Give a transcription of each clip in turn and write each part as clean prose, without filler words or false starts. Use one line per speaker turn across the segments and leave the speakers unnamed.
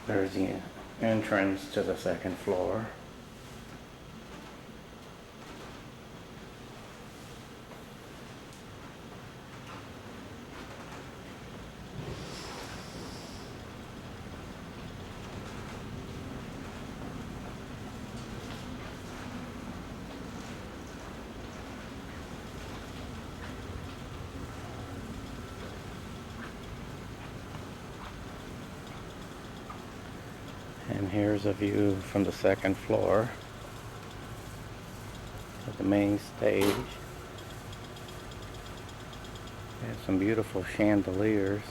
There's the entrance to the second floor. And here's a view from the second floor of the main stage. They have some beautiful chandeliers.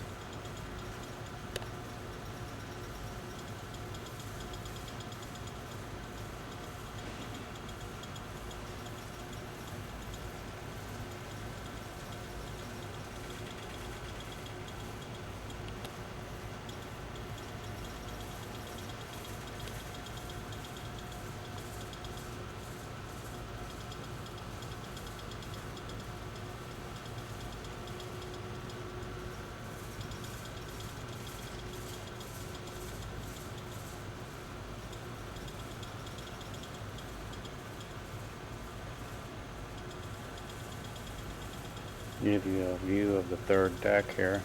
Give you a view of the third deck here.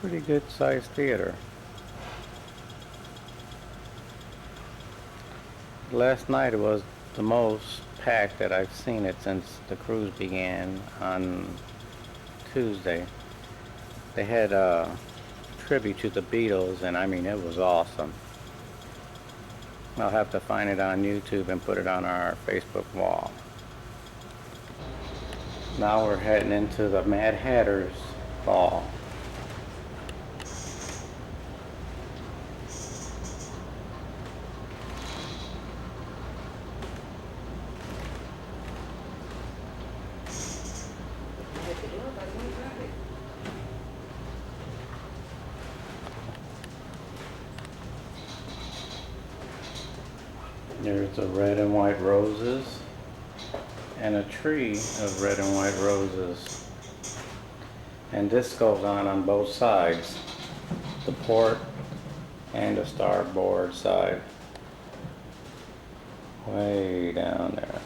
Pretty good sized theater. Last night was the most packed that I've seen it since the cruise began on Tuesday. They had a tribute to the Beatles, and I mean, it was awesome. I'll have to find it on YouTube and put it on our Facebook wall. Now we're heading into the Mad Hatter's Ball. There's the red and white roses and a tree of red and white roses. And this goes on both sides, the port and the starboard side. Way down there.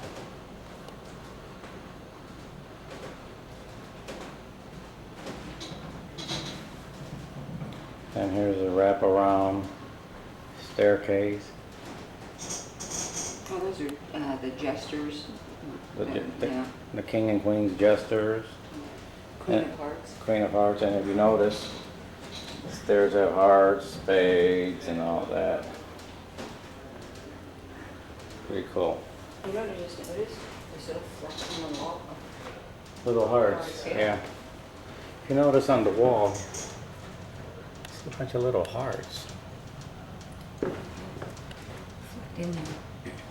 And here's a wraparound staircase.
Oh, those are the jesters.
The King and Queen's jesters.
Queen of Hearts.
Queen of Hearts, and if you notice, the stairs have hearts, spades, and all that. Pretty cool.
You know what I just noticed? There's little flecks on the wall.
Little hearts, yeah. If you notice on the wall, it's a bunch of little hearts.
In there.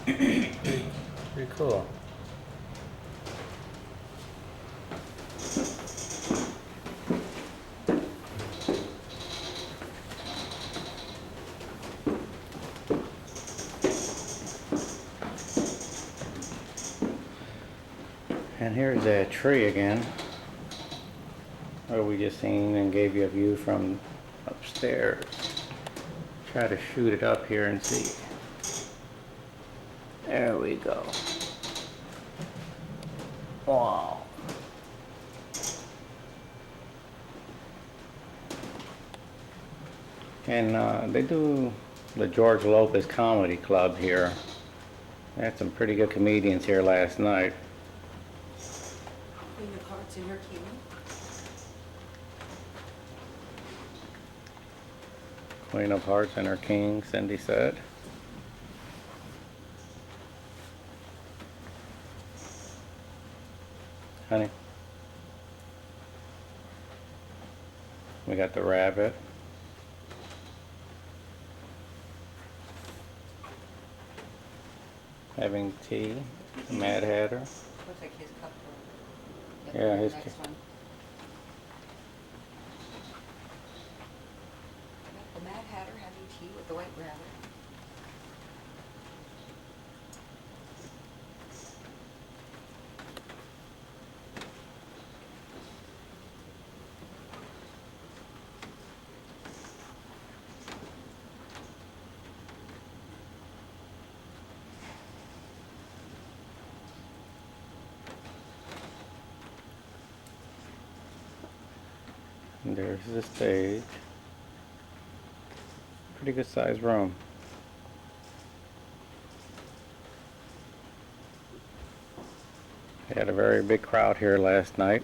Pretty cool. And here's that tree again, where we just seen and gave you a view from upstairs. Try to shoot it up here and see. There we go. Wow. And they do the George Lopez Comedy Club here. They had some pretty good comedians here last night.
Queen of Hearts and her king.
Queen of Hearts and her king, Cindy said. Honey, we got the rabbit. having tea. Mad Hatter.
Looks like his cup.
Yeah, his
next one. The Mad Hatter having tea with the White Rabbit.
And there's the stage. Pretty good sized room. They had a very big crowd here last night.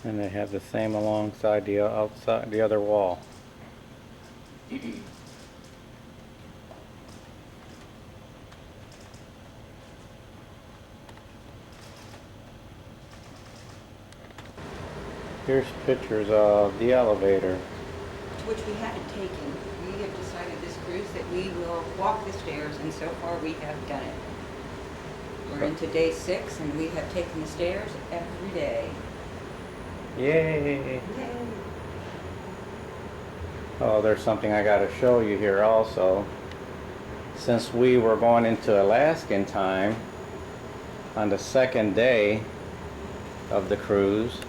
And they have the same alongside the outside the other wall. Here's pictures of the elevator.
Which we haven't taken. We have decided this cruise that we will walk the stairs, and so far we have done it. We're into day 6, and we have taken the stairs every day.
Yay!
Yay!
Oh, there's something I gotta show you here also. Since we were going into Alaskan time on the second day of the cruise,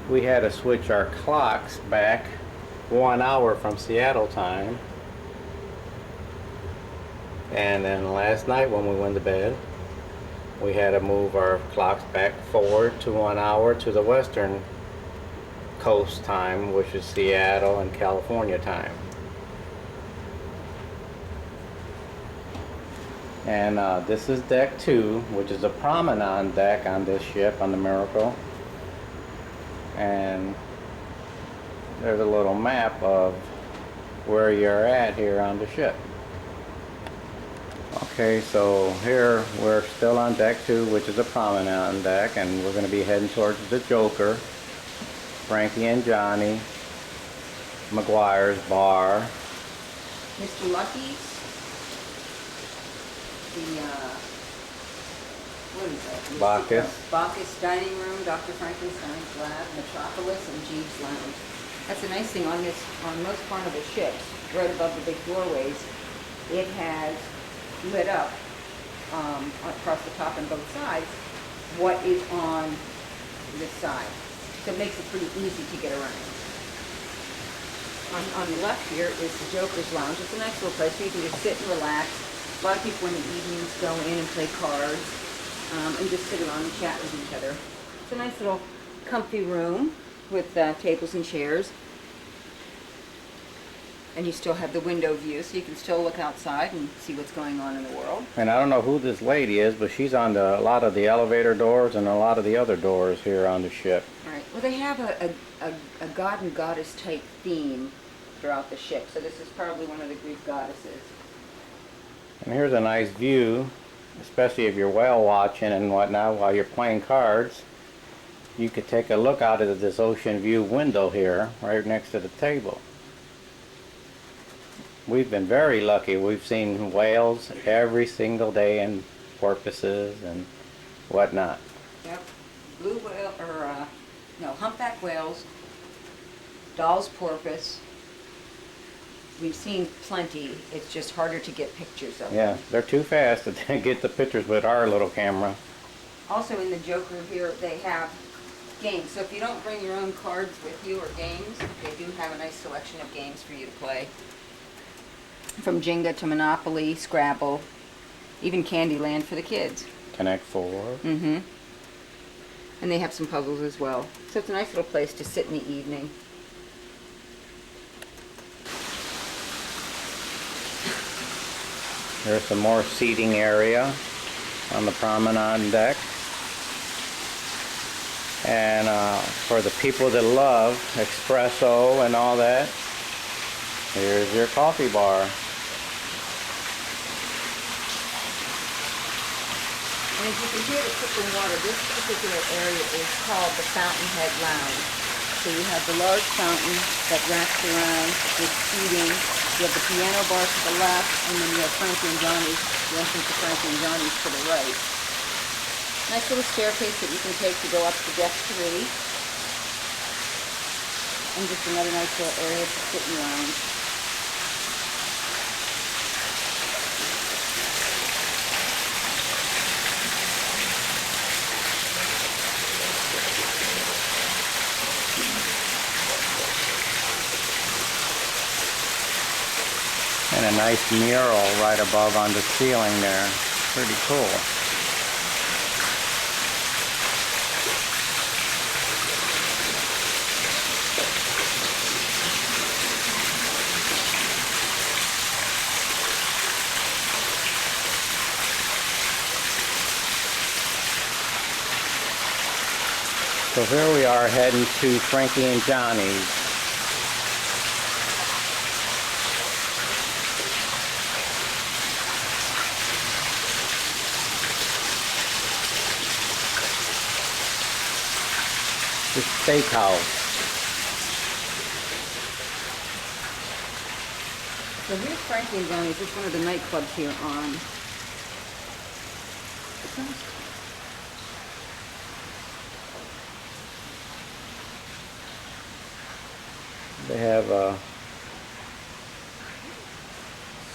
we had to switch our clocks back 1 hour from Seattle time. And then last night when we went to bed, we had to move our clocks back forward to 1 hour to the western coast time, which is Seattle and California time. And this is deck 2, which is a promenade deck on this ship, on the Miracle. And there's a little map of where you're at here on the ship. Okay, so here we're still on deck 2, which is a promenade deck, and we're going to be heading towards the Joker, Frankie and Johnny, McGuire's bar.
Mr. Lucky's, what is that?
Bacchus.
Bacchus Dining Room, Dr. Frankenstein's Lab, Metropolis, and Jeeves Lounge. That's a nice thing on this, on most Carnival ships, right above the big doorways, it has lit up across the top and both sides what is on this side. So it makes it pretty easy to get around. On the left here is the Joker's Lounge. It's a nice little place where you can just sit and relax. A lot of people in the evenings go in and play cards and just sit around and chat with each other. It's a nice little comfy room with tables and chairs. And you still have the window view, so you can still look outside and see what's going on in the world.
And I don't know who this lady is, but she's on a lot of the elevator doors and a lot of the other doors here on the ship.
All right. Well, they have a god and goddess type theme throughout the ship, so this is probably one of the Greek goddesses.
And here's a nice view, especially if you're whale watching and whatnot while you're playing cards. You could take a look out of this ocean view window here, right next to the table. We've been very lucky. We've seen whales every single day and porpoises and whatnot.
Yep. Blue whale, or no, humpback whales, Dall's porpoise. We've seen plenty. It's just harder to get pictures of them.
Yeah, they're too fast to get the pictures with our little camera.
Also in the Joker here, they have games. So if you don't bring your own cards with you or games, they do have a nice selection of games for you to play. From Jenga to Monopoly, Scrabble, even Candyland for the kids.
Connect 4.
Mm-hmm. And they have some puzzles as well. So it's a nice little place to sit in the evening.
There's some more seating area on the promenade deck. And for the people that love espresso and all that, here's your coffee bar.
And as you can hear the trickling water, this particular area is called the Fountainhead Lounge. So you have the large fountain that wraps around with seating. You have the piano bar to the left, and then you have Frankie and Johnny's, the entrance to Frankie and Johnny's to the right. Nice little staircase that you can take to go up to deck 3. And just another nice little area to sit and lounge.
And a nice mural right above on the ceiling there. Pretty cool. So here we are heading to Frankie and Johnny's. The steakhouse.
So here's Frankie and Johnny's. It's one of the nightclubs here on.
They have a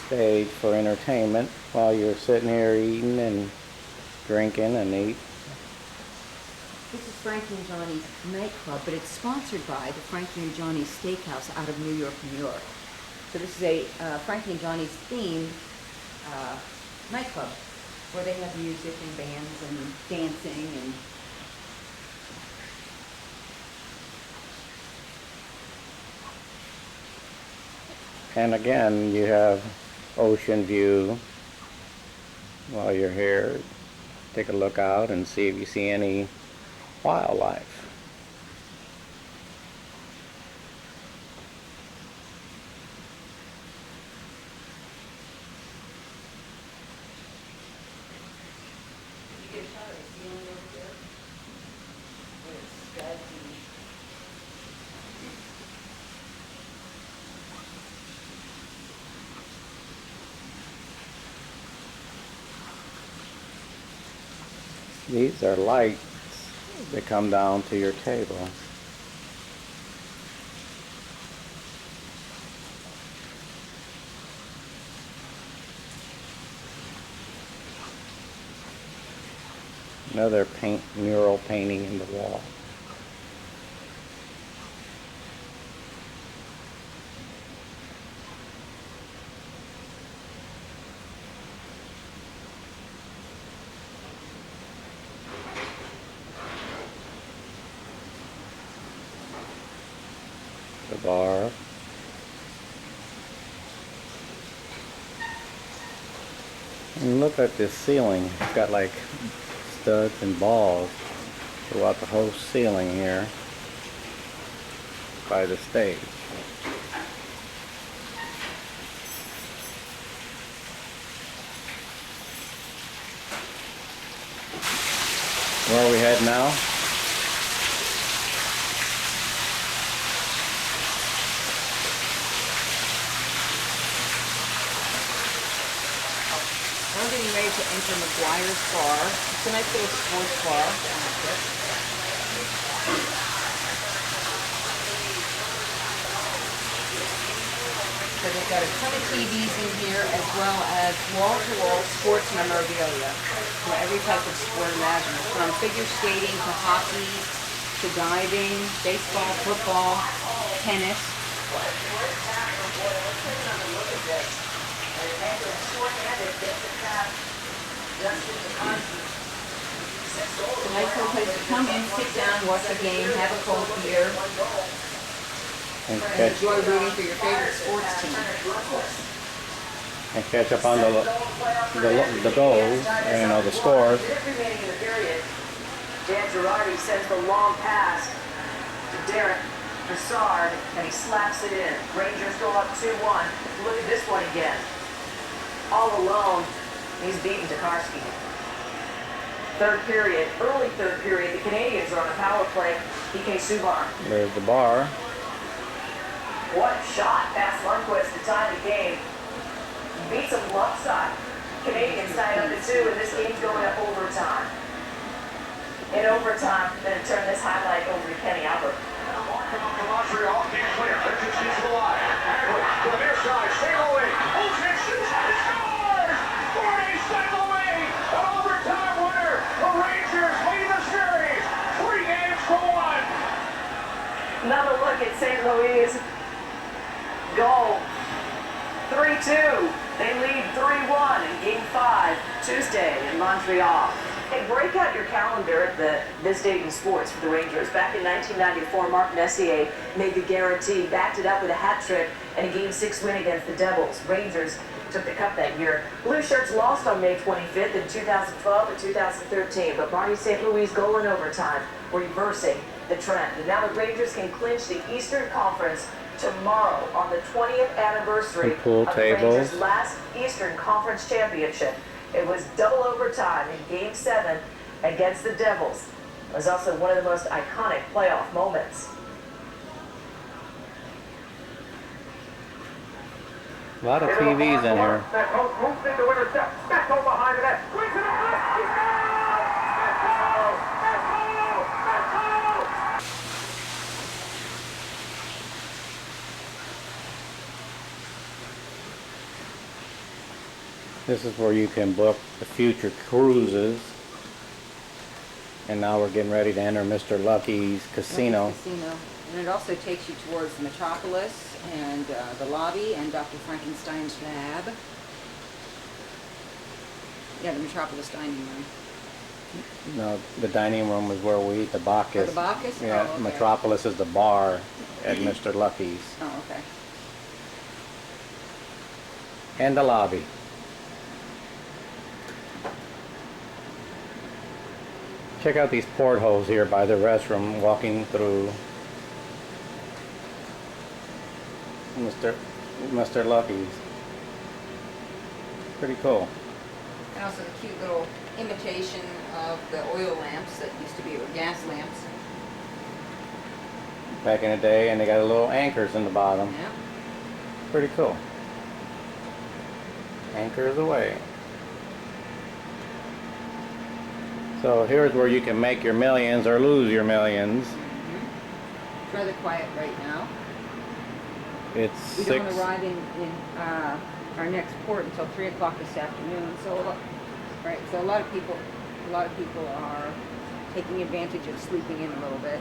stage for entertainment while you're sitting here eating and drinking and eat.
This is Frankie and Johnny's nightclub, but it's sponsored by the Frankie and Johnny's Steakhouse out of New York, New York. So this is a Frankie and Johnny's themed nightclub where they have music and bands and dancing and
And again, you have ocean view while you're here. Take a look out and see if you see any wildlife.
you get a shot of the ceiling over there. Where it's studs and
These are lights that come down to your table. Another mural painting in the wall. The bar. And look at this ceiling. It's got like studs and balls throughout the whole ceiling here by the stage. Where are we heading now?
we're getting ready to enter McGuire's Bar. It's a nice little sports bar. So they've got a ton of TVs in here as well as wall-to-wall sports memorabilia for every type of sport imaginable, from figure skating to hockey to diving, baseball, football, tennis. It's a nice little place to come in, sit down, watch a game, have a cold beer,
And
and
catch,
enjoy rooting for your favorite sports team.
and catch up on the goals, you know, the scores.
Remaining in the period, Dan Girardi sends the long pass to Derek Brassard, and he slaps it in. Rangers go up 2-1. Look at this one again. All alone, he's beaten Tokarski. Third period, early third period, the Canadians are on a power play. PK Subban.
There's the bar.
What a shot past Lundqvist to tie the game. Beats him left side. Canadians tied up at 2, and this game's going to overtime. In overtime, then turn this highlight over to Kenny Albert.
From Montreal, came clear. Richards keeps it alive. To the near side, St. Louis. Ulrich shoots and scores! 40 St. Louis, an overtime winner. The Rangers lead the series. 3 games to 1.
Another look at St. Louis' goal. 3-2. They lead 3-1 in Game 5 Tuesday in Montreal. Hey, break out your calendar at this date in sports for the Rangers. Back in 1994, Mark Messier made the guarantee, backed it up with a hat trick, and a Game 6 win against the Devils. Rangers took the cup that year. Blue Shirts lost on May 25th in 2012 and 2013, but Marty St. Louis' goal in overtime reversing the trend. And now the Rangers can clinch the Eastern Conference tomorrow on the 20th anniversary
pool
of the
tables.
Rangers' last Eastern Conference championship. It was double overtime in Game 7 against the Devils. It was also one of the most iconic playoff moments.
A lot of TVs in here.
That moves into intercept. Beto behind the net. Brings it up. He's down. Beto!
This is where you can book the future cruises. And now we're getting ready to enter Mr. Lucky's casino.
Casino. And it also takes you towards the Metropolis and the lobby and Dr. Frankenstein's lab. Yeah, the Metropolis dining room.
No, the dining room is where we eat the Bacchus.
Oh, the Bacchus?
Yeah,
Oh, okay.
Metropolis is the bar at Mr. Lucky's.
Oh, okay.
And the lobby. Check out these portholes here by the restroom, walking through Mr. Lucky's. Pretty cool.
And also the cute little imitation of the oil lamps that used to be, or gas lamps.
Back in the day, and they got little anchors in the bottom.
Yeah.
Pretty cool. Anchors away. So here's where you can make your millions or lose your millions.
It's rather quiet right now.
It's
We
6.
don't arrive in our next port until 3 o'clock this afternoon. So, so a lot of people are taking advantage of sleeping in a little bit.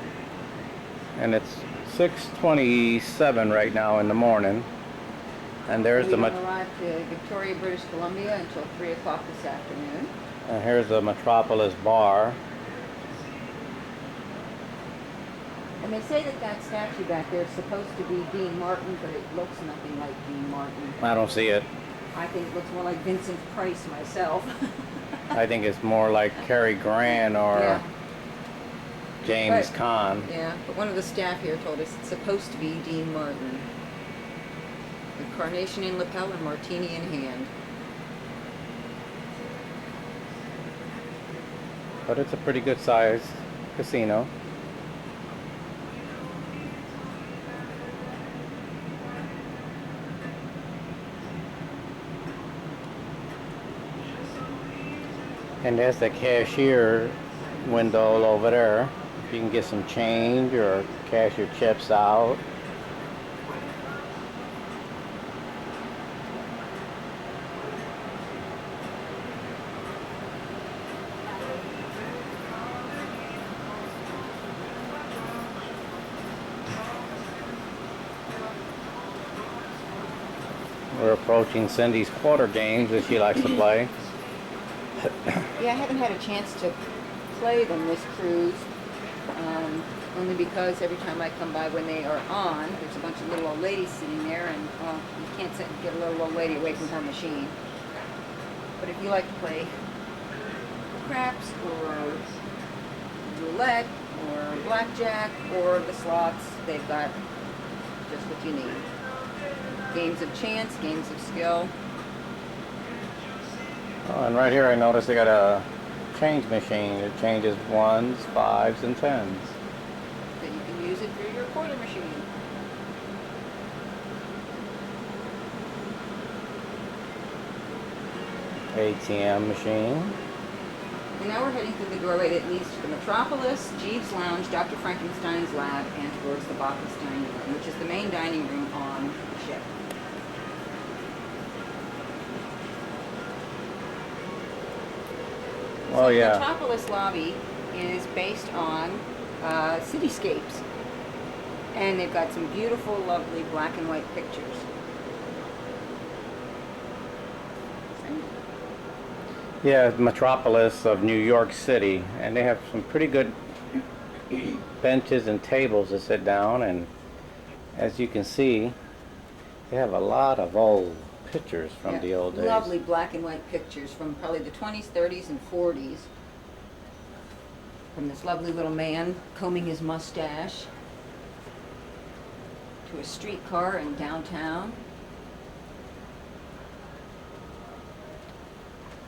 And it's 6:27 right now in the morning. And there's
We
the
don't arrive to Victoria, British Columbia until 3 o'clock this afternoon.
and here's the Metropolis bar.
And they say that that statue back there is supposed to be Dean Martin, but it looks nothing like Dean Martin.
I don't see it.
I think it looks more like Vincent Price myself.
I think it's more like Cary Grant or
Yeah.
James
But-
Caan.
Yeah, but one of the staff here told us it's supposed to be Dean Martin. With carnation in lapel and martini in hand.
But it's a pretty good sized casino. And there's the cashier window over there. You can get some change or cash your chips out. We're approaching Cindy's quarter games that she likes to play.
Yeah, I haven't had a chance to play them this cruise, only because every time I come by when they are on, there's a bunch of little old ladies sitting there, and you can't sit and get a little old lady away from her machine. But if you like to play craps, or roulette, or blackjack, or the slots, they've got just what you need. Games of chance, games of skill.
Oh, and right here I noticed they got a change machine. It changes ones, fives, and tens.
Then you can use it for your quarter machine.
ATM machine.
And now we're heading through the doorway that leads to the Metropolis, Jeeves Lounge, Dr. Frankenstein's lab, and towards the Bacchus dining room, which is the main dining room on the ship.
Oh,
So
yeah.
The Metropolis lobby is based on cityscapes. And they've got some beautiful, lovely black and white pictures.
Yeah, Metropolis of New York City, and they have some pretty good benches and tables to sit down, and as you can see, they have a lot of old pictures from the old days.
Lovely black and white pictures from probably the 20s, 30s, and 40s. From this lovely little man combing his mustache to a streetcar in downtown,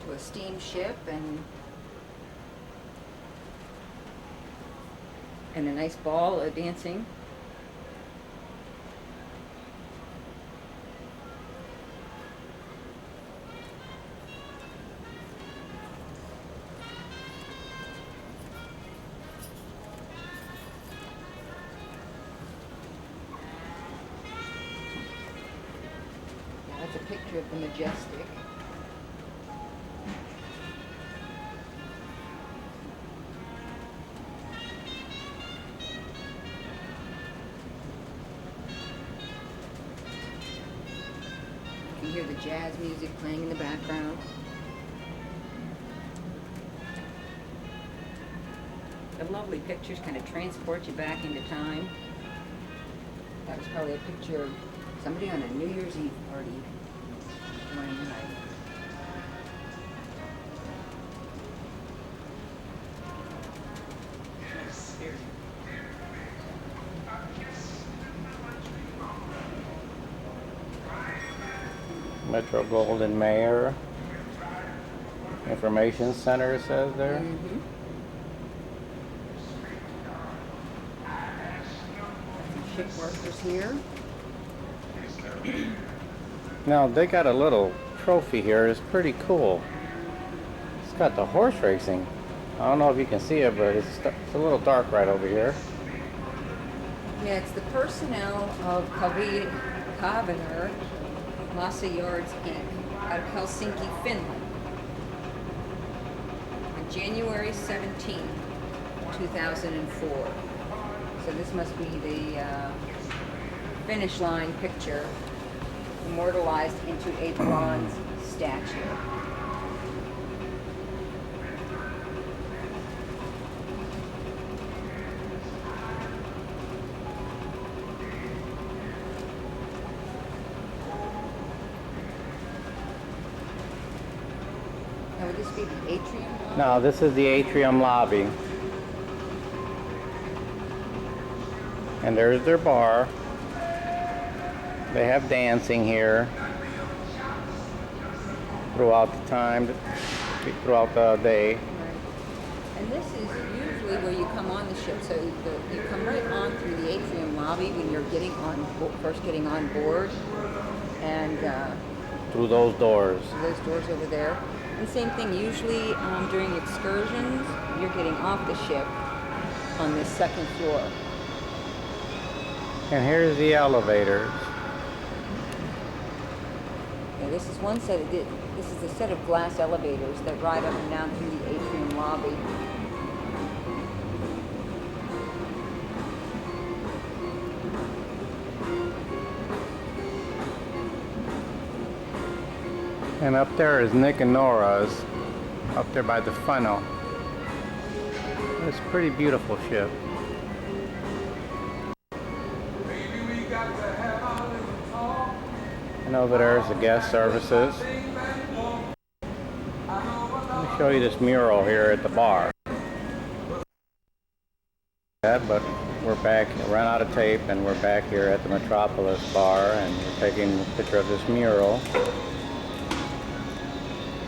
to a steamship and a nice ball dancing. Yeah, that's a picture of the Majestic. You can hear the jazz music playing in the background. The lovely pictures kind of transport you back into time. That was probably a picture of somebody on a New Year's Eve party during the night.
Metro Golden Mayor Information Center, it says there.
Mm-hmm. Some ship workers here.
Now they got a little trophy here. It's pretty cool. It's got the horse racing. I don't know if you can see it, but it's a little dark right over here.
Yeah, it's the personnel of Kaviner Massa Yards Inc. out of Helsinki, Finland. On January 17th, 2004. So this must be the finish line picture immortalized into a bronze statue. Now, would this be the atrium?
Now this is the atrium lobby. And there's their bar. They have dancing here throughout the time, throughout the day.
Right. And this is usually where you come on the ship. So you come right on through the atrium lobby when you're first getting on board, and
Through those doors.
those doors over there. And same thing. Usually during excursions, you're getting off the ship on this second floor.
And here's the elevators.
Yeah, this is one set. This is a set of glass elevators that ride up and down through the atrium lobby.
And up there is Nick and Nora's, up there by the funnel. It's a pretty beautiful ship. And over there is the guest services. Let me show you this mural here at the bar. But we're back, ran out of tape, and we're back here at the Metropolis bar, and we're taking a picture of this mural.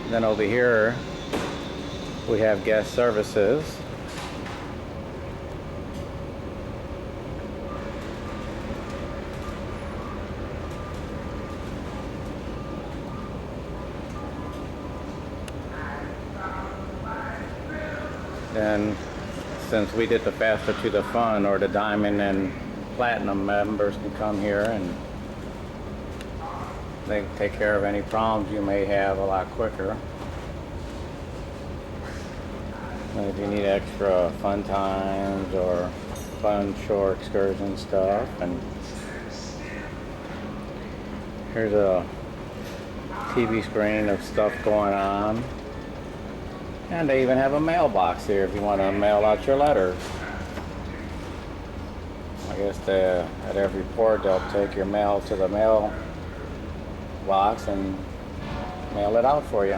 Then over here We have guest services. Then, since we did the Faster to the Fun, or the Diamond and Platinum members can come here and they can take care of any problems you may have a lot quicker. And if you need extra fun times or fun shore excursion stuff. And here's a TV screen of stuff going on. And they even have a mailbox here if you want to mail out your letters. I guess at every port they'll take your mail to the mail box and mail it out for you.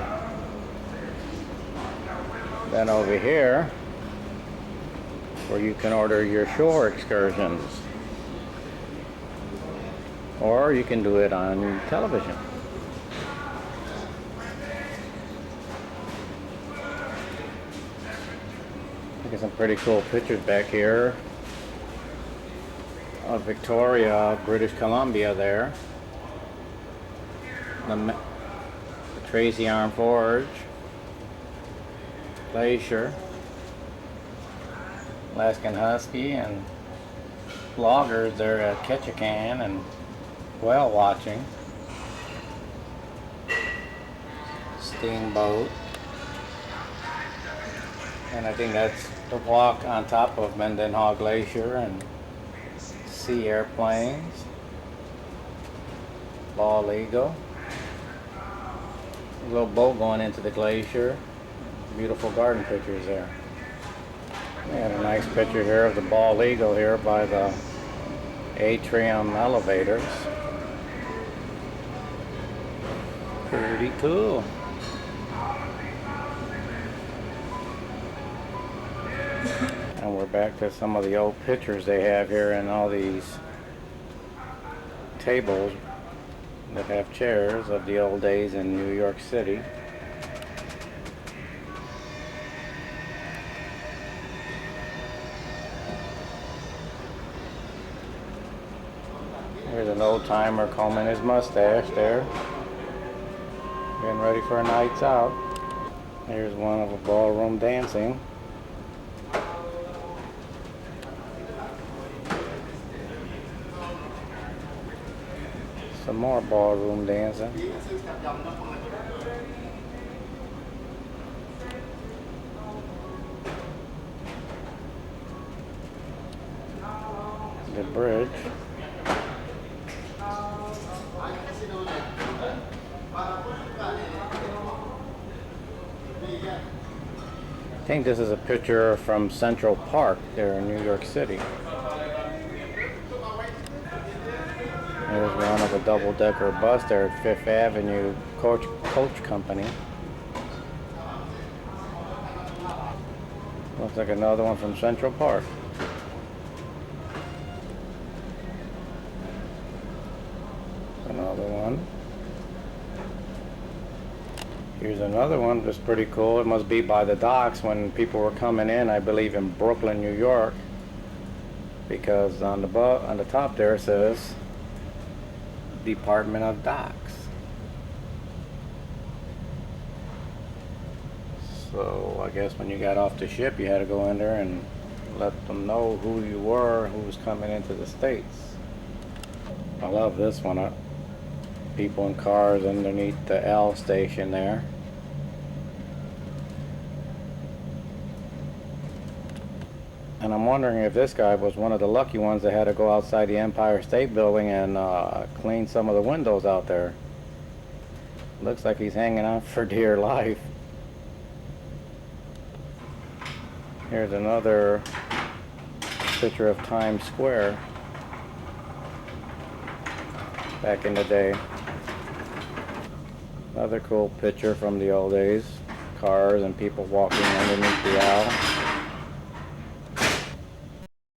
Then over here, where you can order your shore excursions. Or you can do it on television. Get some pretty cool pictures back here of Victoria, British Columbia there. The Tracy Arm Forge, Glacier, Alaskan Husky, and loggers there at Ketchikan and whale watching. Steamboat. And I think that's the walk on top of Mendenhall Glacier, and sea airplanes, bald eagle, a little boat going into the glacier, beautiful garden pictures there. We have a nice picture here of the bald eagle here by the atrium elevators. Pretty cool. And we're back to some of the old pictures they have here, and all these tables that have chairs of the old days in New York City. Here's an old timer combing his mustache there, getting ready for a nights out. Here's one of a ballroom dancing. Some more ballroom dancing. The bridge. I think this is a picture from Central Park there in New York City. There's one of a double-decker bus there at Fifth Avenue Coach Company. Looks like another one from Central Park. Another one. Here's another one that's pretty cool. It must be by the docks when people were coming in, I believe in Brooklyn, New York, because on the top there it says Department of Docks. So I guess when you got off the ship, you had to go in there and let them know who you were, who was coming into the States. I love this one. People in cars underneath the L station there. And I'm wondering if this guy was one of the lucky ones that had to go outside the Empire State Building and clean some of the windows out there. Looks like he's hanging on for dear life. Here's another picture of Times Square back in the day. Another cool picture from the old days. Cars and people walking underneath the L.